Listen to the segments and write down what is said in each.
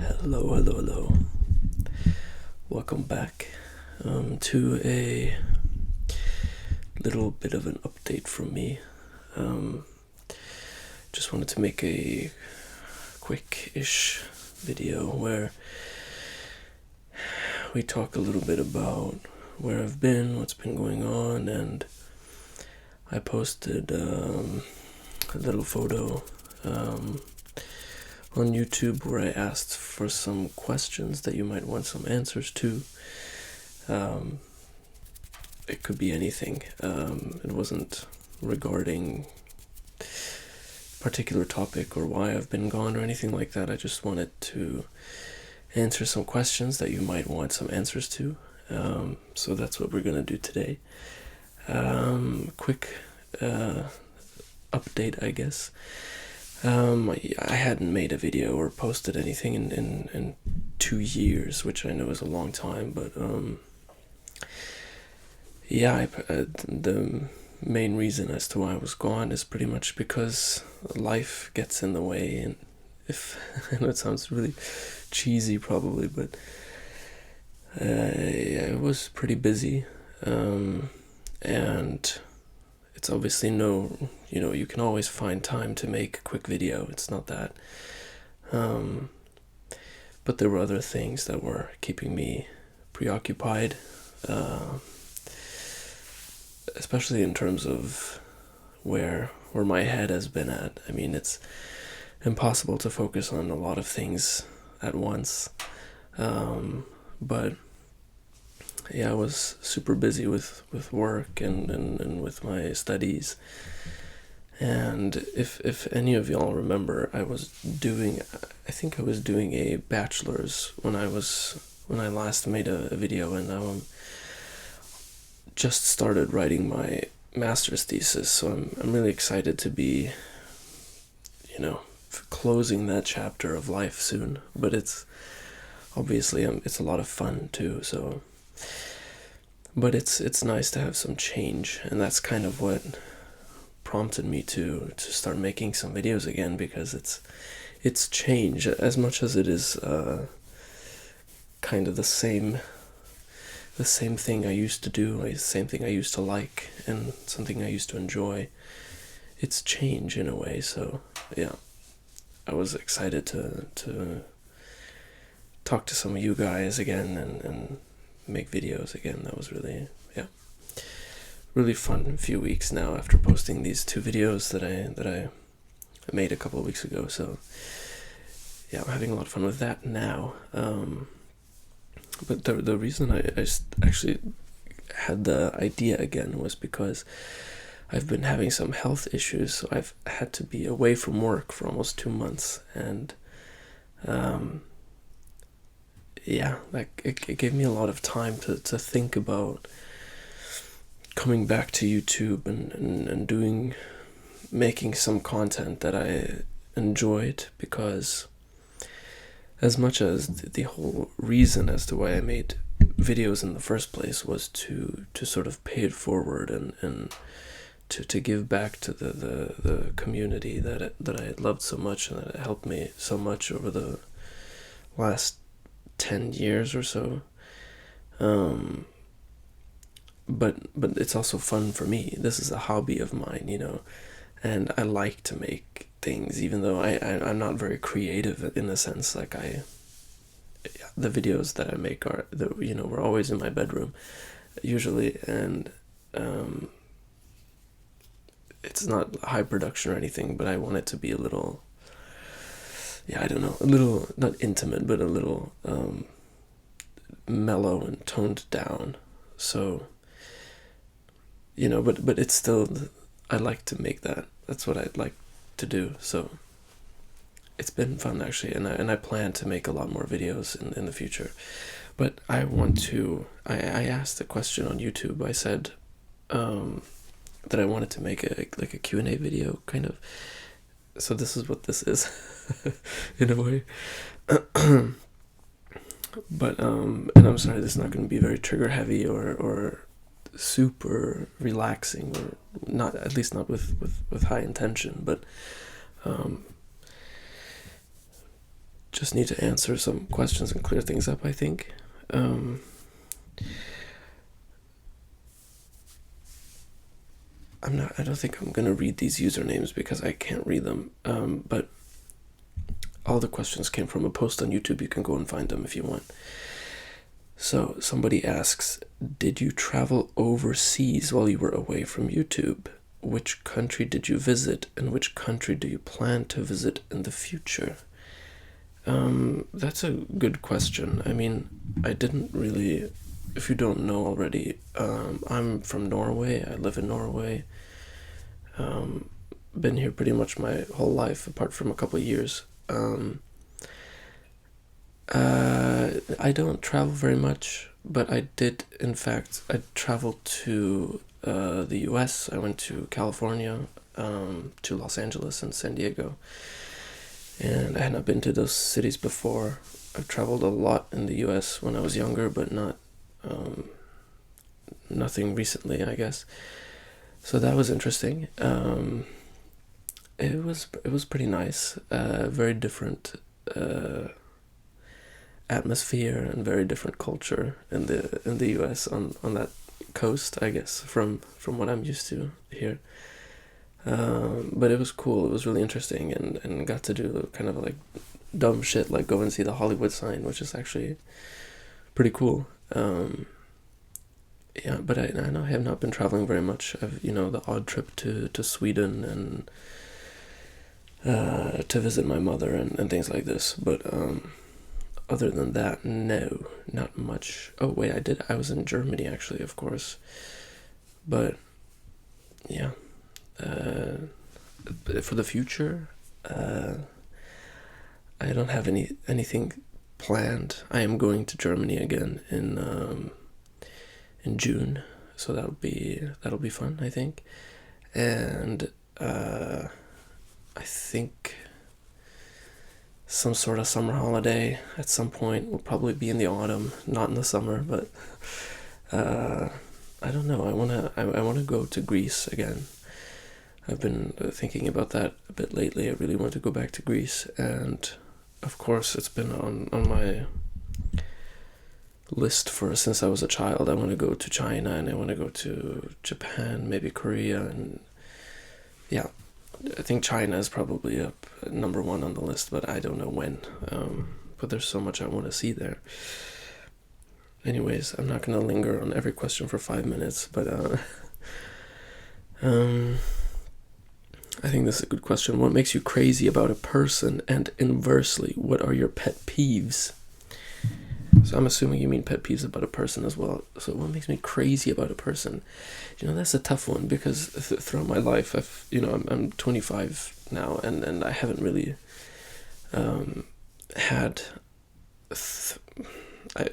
Hello. Welcome back to a little bit of an update from me. Just wanted to make a quick-ish video where we talk a little bit about where I've been, what's been going on, and I posted a little photo on YouTube where I asked for some questions that you might want some answers to. It could be anything. It wasn't regarding a particular topic or why I've been gone or anything like that. I just wanted to answer some questions that you might want some answers to. So that's what we're gonna do today. Quick update, I guess. I hadn't made a video or posted anything in 2 years, which I know is a long time, but the main reason as to why I was gone is pretty much because life gets in the way, and if I know it sounds really cheesy probably, but I was pretty busy, and it's obviously you can always find time to make a quick video. It's not that. But there were other things that were keeping me preoccupied, especially in terms of where my head has been at. I mean, it's impossible to focus on a lot of things at once. But yeah, I was super busy with work and with my studies. And if any of y'all remember, I think I was doing a bachelor's when I last made a video, and now I'm just started writing my master's thesis. So I'm really excited to be, closing that chapter of life soon. But it's obviously it's a lot of fun too. So, but it's nice to have some change, and that's kind of what prompted me to start making some videos again, because it's change as much as it is kind of the same thing I used to do, the same thing I used to like, and something I used to enjoy. It's change in a way. So yeah, I was excited to talk to some of you guys again and make videos again. That was really fun few weeks now after posting these 2 videos that I made a couple of weeks ago. So yeah, I'm having a lot of fun with that now. But the reason I actually had the idea again was because I've been having some health issues. So I've had to be away from work for almost 2 months, and it gave me a lot of time to think about coming back to YouTube and making some content that I enjoyed, because as much as the whole reason as to why I made videos in the first place was to sort of pay it forward and to give back to the community that I loved so much and that helped me so much over the last 10 years or so. But it's also fun for me. This is a hobby of mine, and I like to make things, even though I'm not very creative in a sense. Like the videos that I make we're always in my bedroom usually, and it's not high production or anything, but I want it to be a little, I don't know, a little, not intimate, but a little mellow and toned down. So but it's still, I like to make that. That's what I'd like to do. So it's been fun actually, and I plan to make a lot more videos in the future. But I asked a question on YouTube. I said that I wanted to make a Q&A video, kind of. So this is what this is in a way. But and I'm sorry, this is not going to be very trigger heavy or super relaxing, or not, at least not with high intention. But just need to answer some questions and clear things up, I think. I don't think I'm gonna read these usernames because I can't read them. But all the questions came from a post on YouTube. You can go and find them if you want. So somebody asks, did you travel overseas while you were away from YouTube? Which country did you visit, and which country do you plan to visit in the future? That's a good question. I mean, I didn't really, if you don't know already, I'm from Norway. I live in Norway. Been here pretty much my whole life, apart from a couple of years. I don't travel very much, but I did, in fact, I traveled to the US. I went to California, to Los Angeles and San Diego. And I had not been to those cities before. I've traveled a lot in the US when I was younger, but nothing recently, I guess. So that was interesting. It was pretty nice. Very different atmosphere and very different culture in the US on that coast, I guess, from what I'm used to here. But it was cool. It was really interesting, and got to do kind of like dumb shit, like go and see the Hollywood sign, which is actually pretty cool. Yeah, but I know I have not been traveling very much. I've, the odd trip to Sweden and to visit my mother and things like this. But other than that, no, not much. Oh wait, I was in Germany actually, of course. But yeah. For the future, I don't have anything planned. I am going to Germany again in June, so that'll be fun, I think. And I think some sort of summer holiday at some point will probably be in the autumn, not in the summer, but I don't know. I wanna go to Greece again. I've been thinking about that a bit lately. I really want to go back to Greece, and of course it's been on my list since I was a child. I want to go to China, and I want to go to Japan, maybe Korea, and yeah, I think China is probably up number one on the list, but I don't know when. But there's so much I want to see there. Anyways, I'm not going to linger on every question for 5 minutes, but I think this is a good question. What makes you crazy about a person, and inversely, what are your pet peeves? So I'm assuming you mean pet peeves about a person as well. So what makes me crazy about a person? That's a tough one, because throughout my life, I'm 25 now, and I haven't really had a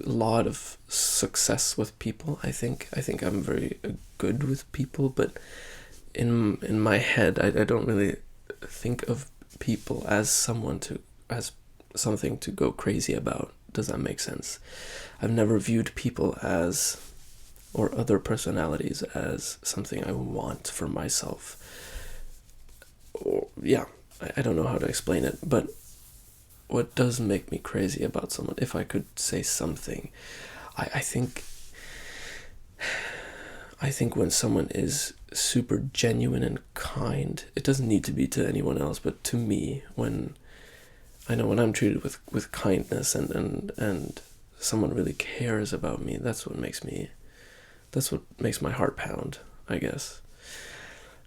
lot of success with people. I think I'm very good with people, but in my head, I don't really think of people as something to go crazy about. Does that make sense? I've never viewed people or other personalities as something I want for myself. Yeah, I don't know how to explain it, but what does make me crazy about someone, if I could say something, I think when someone is super genuine and kind, it doesn't need to be to anyone else, but to me, when I'm treated with kindness and someone really cares about me, that's what makes my heart pound, I guess.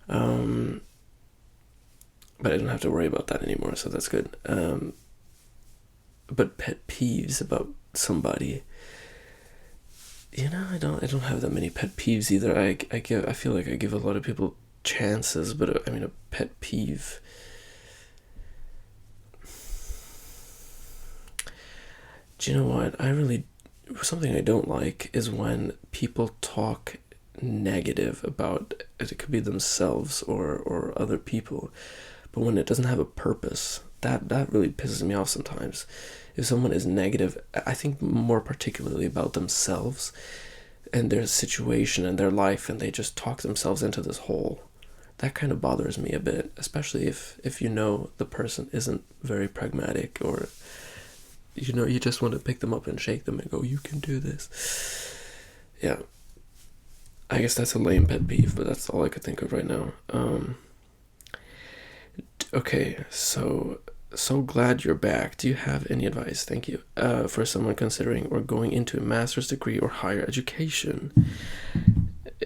But I don't have to worry about that anymore, so that's good. But pet peeves about somebody, I don't have that many pet peeves either. I feel like I give a lot of people chances, but a pet peeve. Do you know what? Something I don't like is when people talk negative about it. Could be themselves or other people, but when it doesn't have a purpose, that really pisses me off sometimes. If someone is negative, I think more particularly about themselves and their situation and their life, and they just talk themselves into this hole, that kind of bothers me a bit, especially if you know the person isn't very pragmatic, or you just want to pick them up and shake them and go, you can do this. Yeah, I guess that's a lame pet peeve, but that's all I could think of right now. Okay, so glad you're back. Do you have any advice, thank you, for someone considering or going into a master's degree or higher education?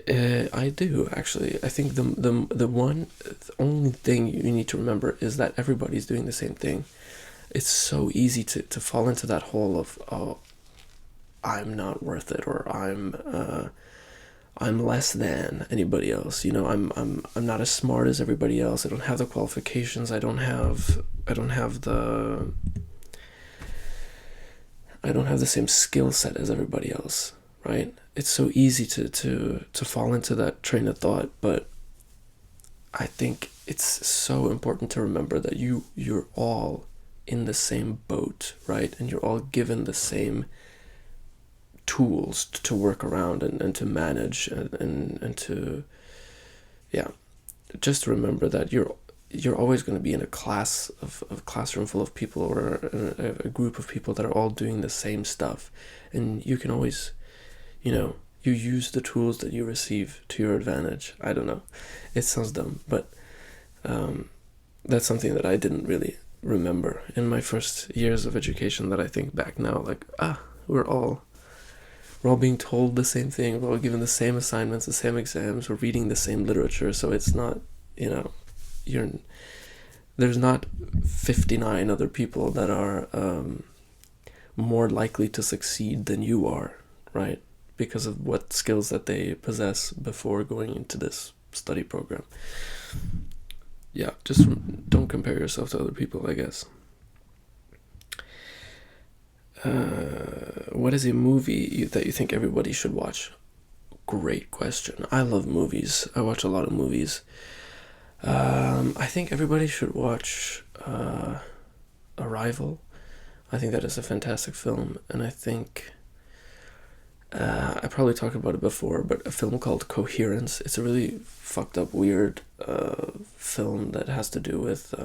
I do, actually. I think the only thing you need to remember is that everybody's doing the same thing. It's so easy to fall into that hole of, oh, I'm not worth it, or I'm less than anybody else. I'm not as smart as everybody else. I don't have the qualifications. I don't have the same skill set as everybody else, right? It's so easy to fall into that train of thought, but I think it's so important to remember that you're all in the same boat, right? And you're all given the same tools to work around and to manage and to, yeah, just remember that you're always going to be in a classroom full of people, or a group of people that are all doing the same stuff, and you can always, you use the tools that you receive to your advantage. I don't know, it sounds dumb, but that's something that I didn't really remember in my first years of education, that I think back now, like, we're all being told the same thing, we're all given the same assignments, the same exams, we're reading the same literature, so it's not, there's not 59 other people that are more likely to succeed than you are, right? Because of what skills that they possess before going into this study program. Yeah, just don't compare yourself to other people, I guess. What is a movie that you think everybody should watch? Great question. I love movies. I watch a lot of movies. I think everybody should watch Arrival. I think that is a fantastic film, and I think I probably talked about it before, but a film called Coherence. It's a really fucked up, weird film that has to do with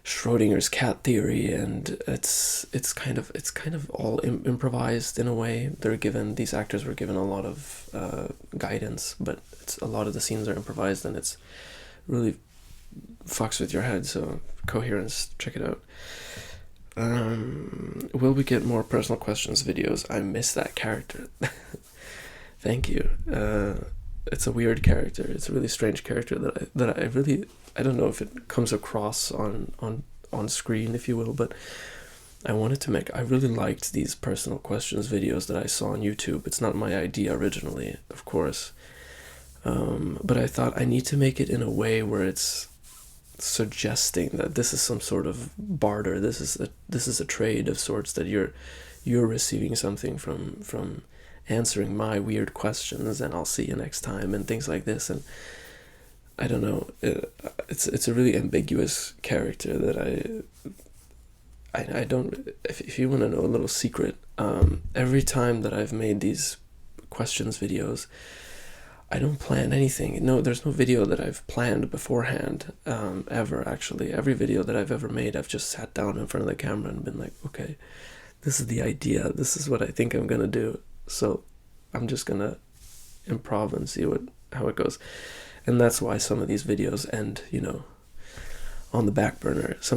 Schrodinger's cat theory, and it's kind of all improvised in a way. These actors were given a lot of guidance, but a lot of the scenes are improvised, and it's really fucks with your head. So Coherence, check it out. Will we get more personal questions videos? I miss that character. Thank you. It's a weird character. It's a really strange character that I don't know if it comes across on screen, if you will, but I really liked these personal questions videos that I saw on YouTube. It's not my idea originally, of course, but I thought I need to make it in a way where it's suggesting that this is some sort of barter. This is a trade of sorts, that you're receiving something from answering my weird questions, and I'll see you next time, and things like this. And I don't know, it's a really ambiguous character that I don't, if you want to know a little secret, every time that I've made these questions videos, I don't plan anything. No, there's no video that I've planned beforehand, ever, actually. Every video that I've ever made, I've just sat down in front of the camera and been like, okay, this is the idea, this is what I think I'm gonna do, so I'm just gonna improv and see how it goes. And that's why some of these videos end, on the back burner. A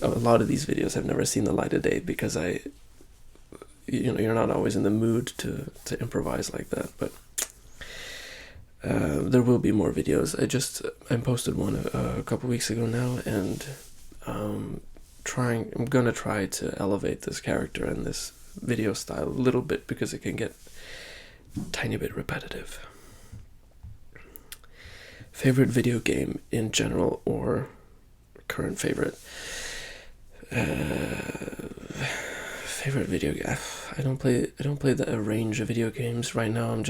lot of these videos have never seen the light of day, because you're not always in the mood to improvise like that. But there will be more videos. I posted one a couple weeks ago now, and I'm gonna try to elevate this character and this video style a little bit, because it can get a tiny bit repetitive. Favorite video game in general, or current favorite? Favorite video game. I don't play a range of video games right now.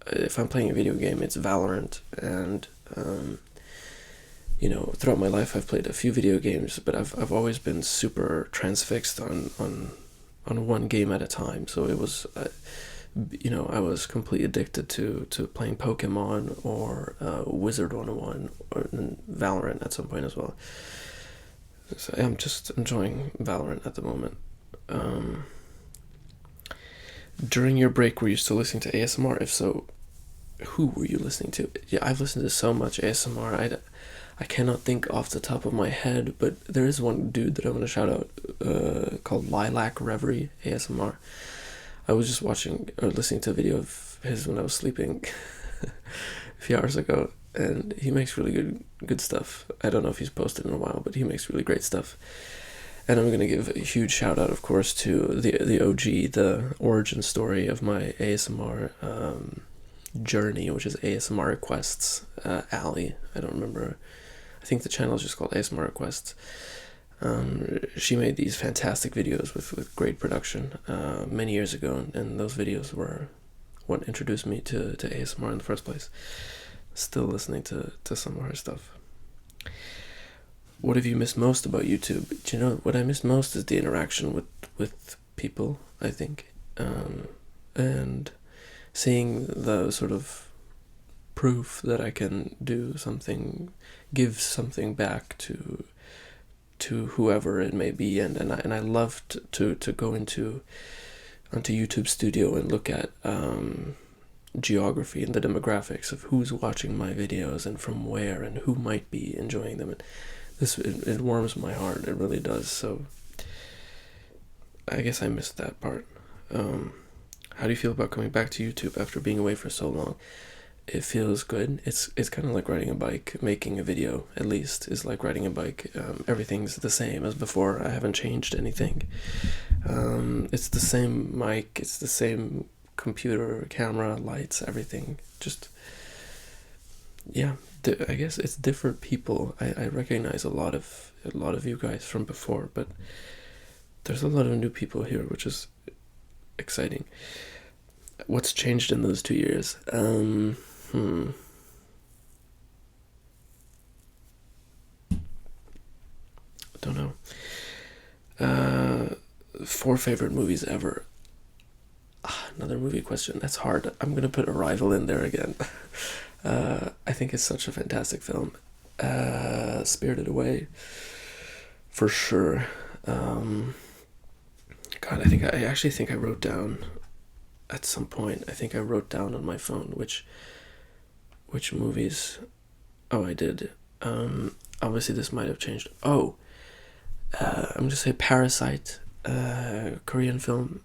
If I'm playing a video game, it's Valorant, and throughout my life I've played a few video games, but I've always been super transfixed on one game at a time. So it was you know, I was completely addicted to playing Pokemon or Wizard 101 or Valorant at some point as well. So I'm just enjoying Valorant at the moment. During your break, were you still listening to ASMR? If so, who were you listening to? Yeah, I've listened to so much ASMR. I cannot think off the top of my head, but there is one dude that I want to shout out called Lilac Reverie ASMR. I was just watching or listening to a video of his when I was sleeping a few hours ago, and he makes really good stuff. I don't know if he's posted in a while, but he makes really great stuff. And I'm gonna give a huge shout out, of course, to the OG, the origin story of my ASMR journey, which is ASMR Requests, Ali. I don't remember. I think the channel is just called ASMR Requests. She made these fantastic videos with great production many years ago, and those videos were what introduced me to ASMR in the first place. Still listening to some of her stuff. What have you missed most about YouTube? Do you know what I miss most is the interaction with people, I think, and seeing the sort of proof that I can do something, give something back to whoever it may be, and I love to go onto YouTube Studio and look at geography and the demographics of who's watching my videos and from where and who might be enjoying them. And it warms my heart. It really does. So I guess I missed that part. How do you feel about coming back to YouTube after being away for so long? It feels good. It's kind of like riding a bike. Making a video, at least, is like riding a bike. Everything's the same as before. I haven't changed anything. It's the same mic. It's the same computer, camera, lights, everything. Just, yeah. I guess it's different people. I recognize a lot of you guys from before, but there's a lot of new people here, which is exciting. What's changed in those 2 years? Don't know. 4 favorite movies ever. Another movie question. That's hard. I'm gonna put Arrival in there again. I think it's such a fantastic film. Spirited Away, for sure. God, I actually think I wrote down at some point. I think I wrote down on my phone which movies. Oh, I did. Obviously this might have changed. I'm gonna say Parasite, Korean film.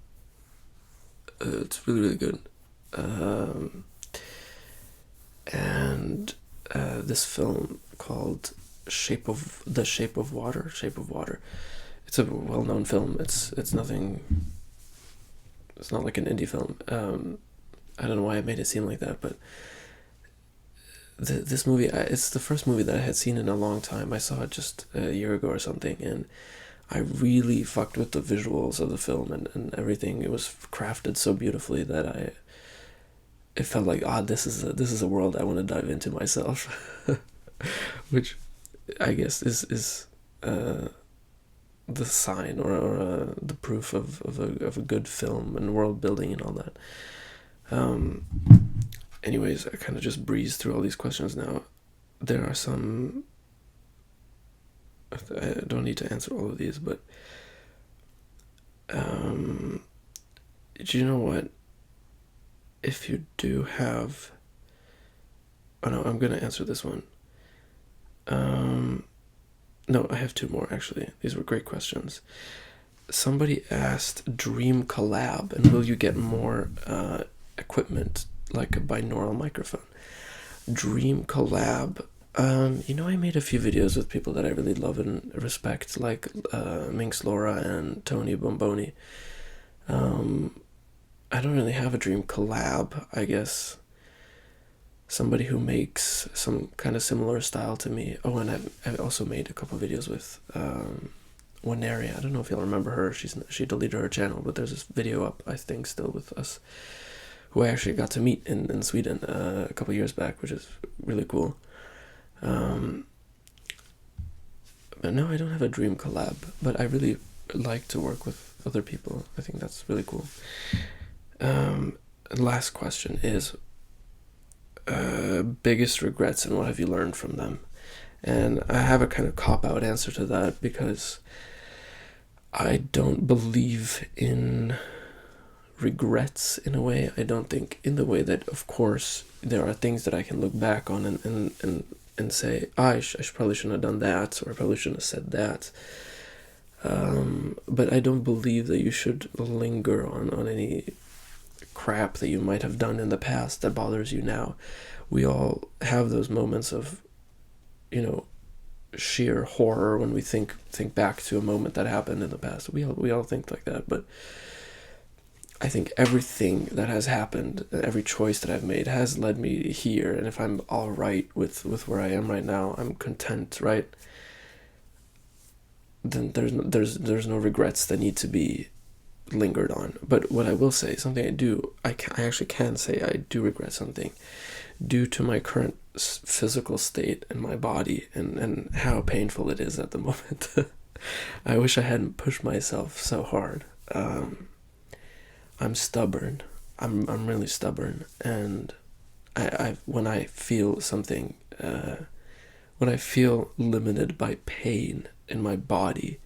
It's really good. And this film called Shape of Water. It's a well-known film. It's nothing. It's not like an indie film. I don't know why I made it seem like that, but this movie, it's the first movie that I had seen in a long time. I saw it just a year ago or something, and I really fucked with the visuals of the film and everything. It was crafted so beautifully that it felt like, this is a world I want to dive into myself, which I guess is the sign or the proof of a good film and world building and all that. Anyways, I kind of just breezed through all these questions now. There are some. I don't need to answer all of these, but do you know what? If you do have... Oh no, I'm gonna answer this one. No, I have 2 more actually. These were great questions. Somebody asked dream collab, and will you get more equipment like a binaural microphone? Dream collab. I made a few videos with people that I really love and respect, like Minx Laura and Tony Bomboni. I don't really have a dream collab, I guess. Somebody who makes some kind of similar style to me. Oh, and I've also made a couple videos with Wanaria. I don't know if you'll remember her. She deleted her channel, but there's this video up, I think, still with us, who I actually got to meet in Sweden a couple years back, which is really cool. But no, I don't have a dream collab, but I really like to work with other people. I think that's really cool. last question is biggest regrets and what have you learned from them? And I have a kind of cop-out answer to that because I don't believe in regrets in a way. I don't think in the way that, of course, there are things that I can look back on and say, I probably shouldn't have done that, or I probably shouldn't have said that. But I don't believe that you should linger on any crap that you might have done in the past that bothers you now. We all have those moments of, sheer horror when we think back to a moment that happened in the past. We all think like that, but I think everything that has happened, every choice that I've made has led me here, and if I'm all right with where I am right now, I'm content, right? Then there's no regrets that need to be lingered on. But what I will say, something I actually can say I do regret something due to my current physical state and my body and how painful it is at the moment. I wish I hadn't pushed myself so hard. I'm stubborn. I'm really stubborn, and I when I feel something, when I feel limited by pain in my body,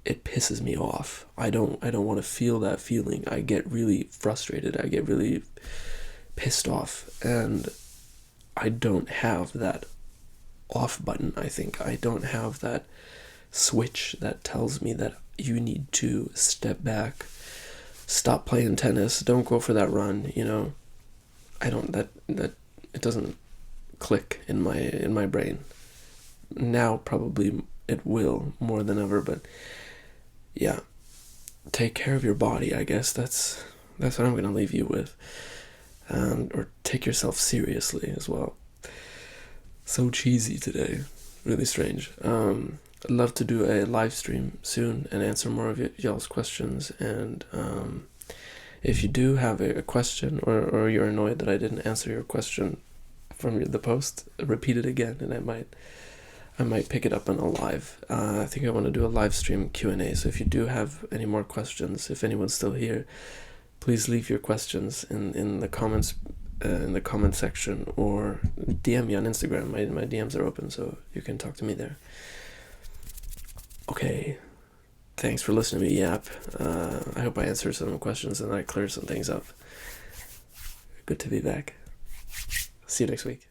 it pisses me off. I don't want to feel that feeling. I get really frustrated. I get really pissed off, and I don't have that off button. I think I don't have that switch that tells me that you need to step back, stop playing tennis, don't go for that run. I don't that it doesn't click in my brain. Now probably it will more than ever, but yeah, take care of your body. I guess that's what I'm gonna leave you with, or take yourself seriously as well. So cheesy today, really strange. I'd love to do a live stream soon and answer more of y'all's questions. And if you do have a question, or you're annoyed that I didn't answer your question from the post, repeat it again, and I might pick it up on a live. I think I want to do a live stream Q&A. So if you do have any more questions, if anyone's still here, please leave your questions in the comments, in the comment section, or DM me on Instagram. My DMs are open, so you can talk to me there. Okay, thanks for listening to me yap. I hope I answered some questions and I cleared some things up. Good to be back. See you next week.